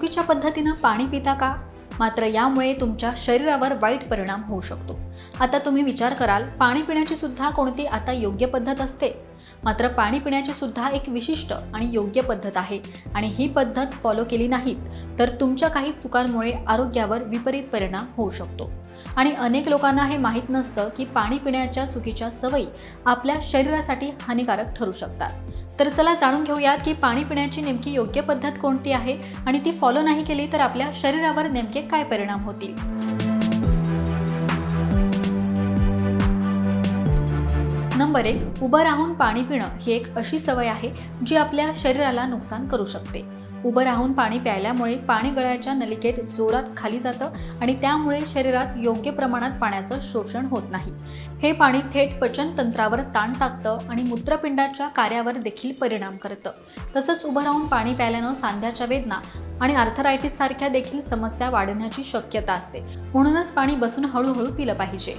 चुकीच्या पद्धतीने पाणी पिता का? मात्र यामुळे तुमच्या शरीरावर वाईट परिणाम होऊ शकतो। आता तुम्ही विचार कराल, पाणी पिण्याची सुद्धा कोणती आता योग्य पद्धत असते? मात्र पाणी पिण्याची सुद्धा एक विशिष्ट आणि योग्य पद्धत आहे आणि ही पद्धत फॉलो केली नाहीत तर तुमच्या काही चुकांमुळे आरोग्यावर विपरीत परिणाम होऊ शकतो। आणि अनेक लोकांना हे माहीत नसतं की पाणी पिण्याच्या चुकीच्या सवयी आपल्या शरीरासाठी हानिकारक ठरू शकतात। तर चला जाणून घेऊयात की पाणी पिण्याची नेमकी योग्य पद्धत कोणती आहे आणि ती फॉलो नाही केली तर आपल्या शरीरावर नेमके काय परिणाम होतील। नंबर 1, उभं राहून पाणी पिणं ही एक अशी सवय आहे जी आपल्या शरीराला नुकसान करू शकते। उभं राहून पाणी प्यायल्यामुळे पाणी गळ्याच्या नलिकेत जोरात खाली जातं आणि त्यामुळे शरीरात योग्य प्रमाणात पाण्याचं शोषण होत नाही। हे पाणी थेट पचन तंत्रावर ताण टाकतं आणि मूत्रपिंडाच्या कार्यावर देखील परिणाम करतं। तसंच उभं राहून पाणी प्यायल्यानं सांध्याच्या वेदना आणि आर्थरायटिस सारख्या देखील समस्या वाढण्याची शक्यता असते। म्हणूनच पाणी बसून हळूहळू पिलं पाहिजे।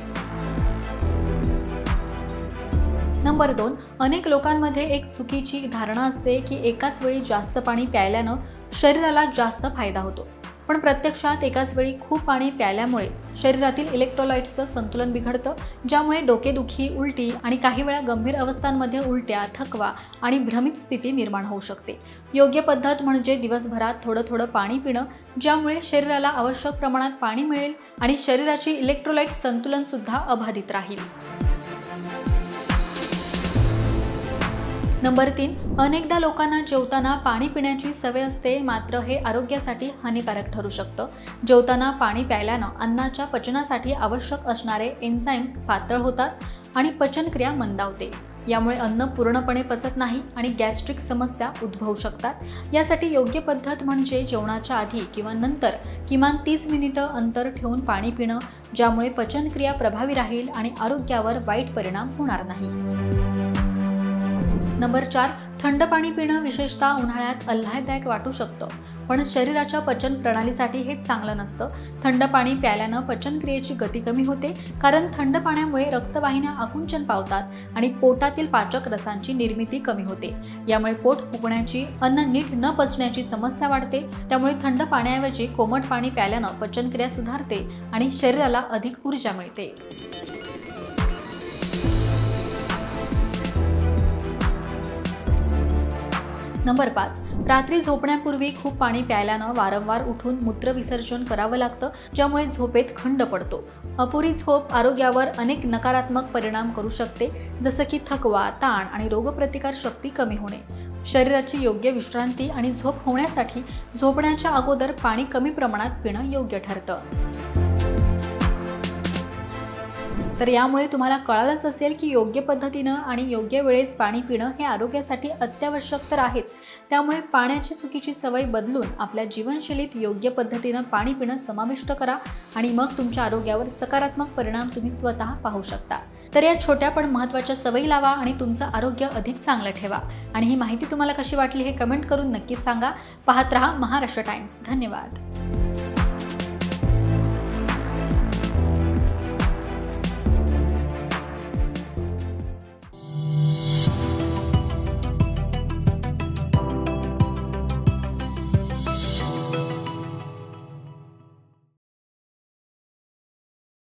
नंबर 2, अनेक लोकांमध्ये एक चुकीची धारणा असते की एकाच वेळी जास्त पाणी प्यायल्यानं शरीराला जास्त फायदा होतो। पण प्रत्यक्षात एकाच वेळी खूप पाणी प्यायल्यामुळे शरीरातील इलेक्ट्रोलाइट्सचं संतुलन बिघडतं, ज्यामुळे डोकेदुखी, उलटी आणि काही वेळा गंभीर अवस्थांमध्ये उलट्या, थकवा आणि भ्रमित स्थिती निर्माण होऊ शकते। योग्य पद्धत म्हणजे दिवसभरात थोडं थोडं पाणी पिणं, ज्यामुळे शरीराला आवश्यक प्रमाणात पाणी मिळेल आणि शरीराची इलेक्ट्रोलाइट संतुलन सुद्धा अबाधित राहील। नंबर 3, अनेकदा लोकांना जेवताना पाणी पिण्याची सवय असते, मात्र हे आरोग्यासाठी हानिकारक ठरू शकतं। जेवताना पाणी प्यायल्यानं अन्नाच्या पचनासाठी आवश्यक असणारे एन्झाईम्स पातळ होतात आणि पचनक्रिया मंदावते। यामुळे अन्न पूर्णपणे पचत नाही आणि गॅस्ट्रिक समस्या उद्भवू शकतात। यासाठी योग्य पद्धत म्हणजे जेवणाच्या आधी किंवा नंतर किमान 30 मिनिटं अंतर ठेवून पाणी पिणं, ज्यामुळे पचनक्रिया प्रभावी राहील आणि आरोग्यावर वाईट परिणाम होणार नाही। नंबर 4, थंड पाणी पिणं विशेषतः उन्हाळ्यात आल्हाददायक वाटू शकतं, पण शरीराच्या पचन प्रणालीसाठी हे चांगलं नसतं। थंड पाणी प्यायल्यानं पचनक्रियेची गती कमी होते, कारण थंड पाण्यामुळे रक्तवाहिन्या आकुंचन पावतात आणि पोटातील पाचक रसांची निर्मिती कमी होते। यामुळे पोट फुगण्याची, अन्न नीट न पचण्याची समस्या वाढते। त्यामुळे थंड पाण्याऐवजी कोमट पाणी प्यायल्यानं पचनक्रिया सुधारते आणि शरीराला अधिक ऊर्जा मिळते। नंबर 5, रात्री झोपण्यापूर्वी खूप पाणी प्यायल्यानं वारंवार उठून मूत्रविसर्जन करावं लागतं, ज्यामुळे झोपेत खंड पडतो। अपुरी झोप आरोग्यावर अनेक नकारात्मक परिणाम करू शकते, जसं की थकवा, ताण आणि रोगप्रतिकार शक्ती कमी होणे। शरीराची योग्य विश्रांती आणि झोप होण्यासाठी झोपण्याच्या अगोदर पाणी कमी प्रमाणात पिणं योग्य ठरतं। तर यामुळे तुम्हाला कळालंच असेल की योग्य पद्धतीनं आणि योग्य वेळेस पाणी पिणं हे आरोग्यासाठी अत्यावश्यक तर आहेच। त्यामुळे पाण्याची चुकीची सवय बदलून आपल्या जीवनशैलीत योग्य पद्धतीनं पाणी पिणं समाविष्ट करा आणि मग तुमच्या आरोग्यावर सकारात्मक परिणाम तुम्ही स्वतः पाहू शकता। तर या छोट्या पण महत्त्वाच्या सवयी लावा आणि तुमचं आरोग्य अधिक चांगलं ठेवा। आणि ही माहिती तुम्हाला कशी वाटली हे कमेंट करून नक्कीच सांगा। पाहत रहा महाराष्ट्र टाइम्स। धन्यवाद।